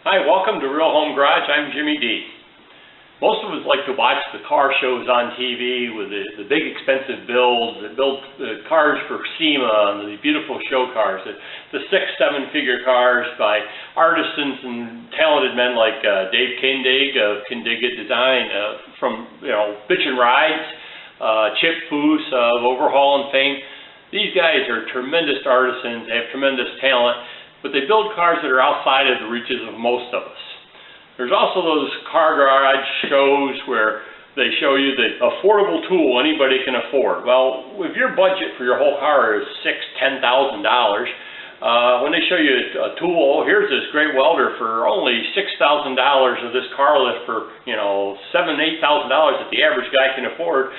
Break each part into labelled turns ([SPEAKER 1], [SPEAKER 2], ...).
[SPEAKER 1] Hi, welcome to Real Home Garage. I'm Jimmy D. Most of us like to watch the car shows on TV with the big expensive builds that build cars for SEMA and these beautiful show cars, the 6-7 figure cars by artisans and talented men like Dave Kindig of Kindig Design, from Bitch and Rides, Chip Foose of Overhaul and fame. These guys are tremendous artisans. They have tremendous talent, but they build cars that are outside of the reaches of most of us. There's also those car garage shows where they show you the affordable tool anybody can afford. Well, if your budget for your whole car is $6,000 to $10,000, when they show you a tool, here's this great welder for only $6,000 of this car lift for $7,000 to $8,000 that the average guy can afford,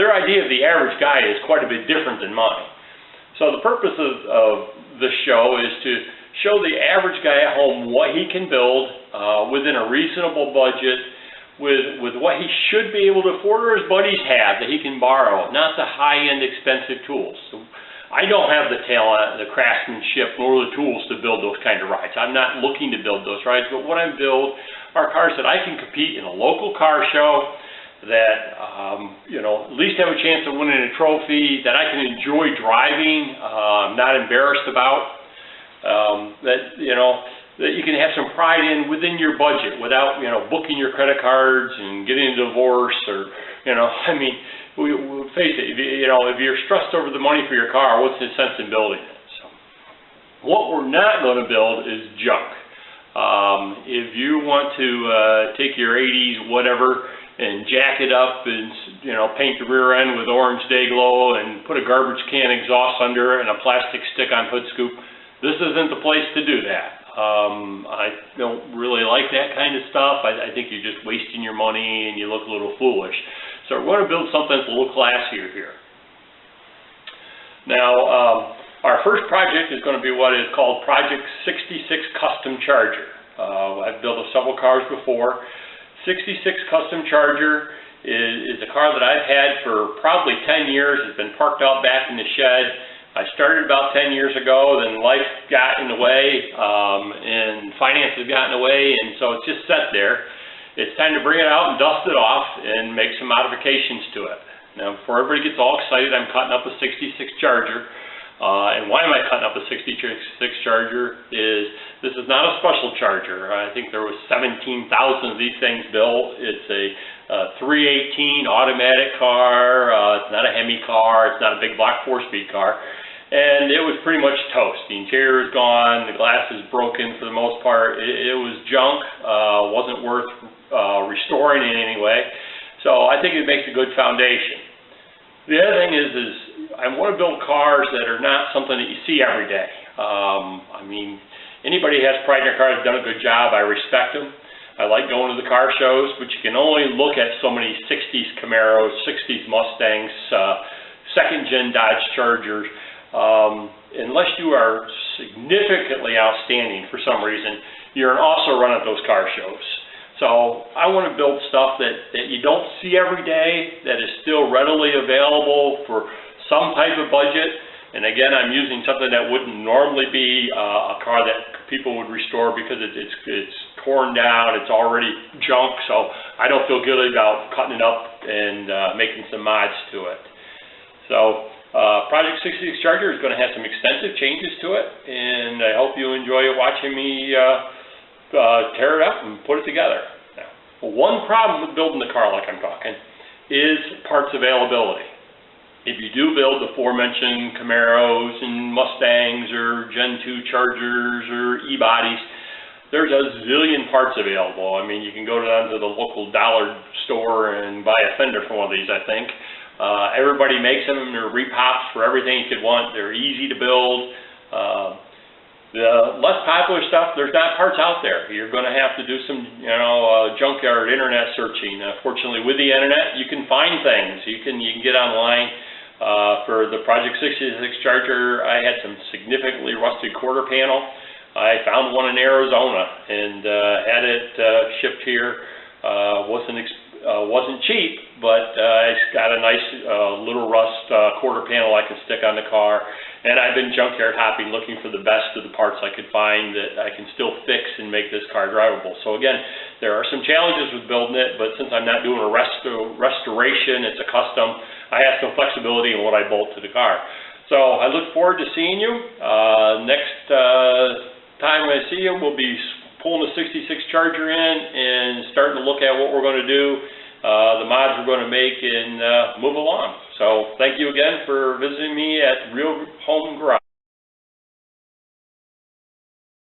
[SPEAKER 1] their idea of the average guy is quite a bit different than mine. So the purpose of this show is to show the average guy at home what he can build within a reasonable budget with what he should be able to afford or his buddies have that he can borrow, not the high-end expensive tools. So I don't have the talent, the craftsmanship, nor the tools to build those kind of rides. I'm not looking to build those rides, but what I build are cars that I can compete in a local car show, that at least have a chance of winning a trophy, that I can enjoy driving, not embarrassed about, that you can have some pride in within your budget without booking your credit cards and getting a divorce, or we face it, if you're stressed over the money for your car, what's the sense in building it? So what we're not going to build is junk. If you want to take your 80s whatever and jack it up and paint the rear end with orange Day-Glo and put a garbage can exhaust under it and a plastic stick on hood scoop, this isn't the place to do that. I don't really like that kind of stuff. I think you're just wasting your money and you look a little foolish. So we're going to build something that's a little classier here. Now, our first project is going to be what is called Project 66 Custom Charger. I've built several cars before. 66 Custom Charger is a car that I've had for probably 10 years. It's been parked out back in the shed. I started about 10 years ago, then life got in the way, and finances got in the way, and so it's just sat there. It's time to bring it out and dust it off and make some modifications to it. Now, before everybody gets all excited, I'm cutting up a 66 Charger. And why am I cutting up a 66 Charger is this is not a special Charger. I think there was 17,000 of these things built. It's a 318 automatic car. It's not a Hemi car. It's not a big block 4-speed car. And it was pretty much toast. The interior is gone. The glass is broken for the most part. It was junk. Wasn't worth restoring in any way. So I think it makes a good foundation. The other thing is I want to build cars that are not something that you see every day. Anybody who has pride in their car has done a good job. I respect them. I like going to the car shows, but you can only look at so many 60s Camaros, 60s Mustangs, second-gen Dodge Chargers. Unless you are significantly outstanding for some reason, you're also run at those car shows. So I want to build stuff that you don't see every day, that is still readily available for some type of budget. And again, I'm using something that wouldn't normally be a car that people would restore because it's torn down, it's already junk, so I don't feel guilty about cutting it up and making some mods to it. So Project 66 Charger is going to have some extensive changes to it, and I hope you enjoy watching me tear it up and put it together. Now, one problem with building the car like I'm talking is parts availability. If you do build the aforementioned Camaros and Mustangs or Gen 2 Chargers or E-bodies, there's a zillion parts available. You can go down to the local dollar store and buy a fender for one of these, I think. Everybody makes them. They're repops for everything you could want. They're easy to build. The less popular stuff, there's not parts out there. You're going to have to do some, junkyard internet searching. Fortunately, with the internet, you can find things. You can get online. For the Project 66 Charger, I had some significantly rusted quarter panel. I found one in Arizona and had it shipped here. Wasn't wasn't cheap, but it's got a nice little rust quarter panel I can stick on the car. And I've been junkyard hopping, looking for the best of the parts I could find that I can still fix and make this car drivable. So again, there are some challenges with building it, but since I'm not doing a restoration, it's a custom, I have some flexibility in what I bolt to the car. So I look forward to seeing you. Next time I see you, we'll be pulling the 66 Charger in and starting to look at what we're going to do, the mods we're going to make, and move along. So thank you again for visiting me at Real Home Garage.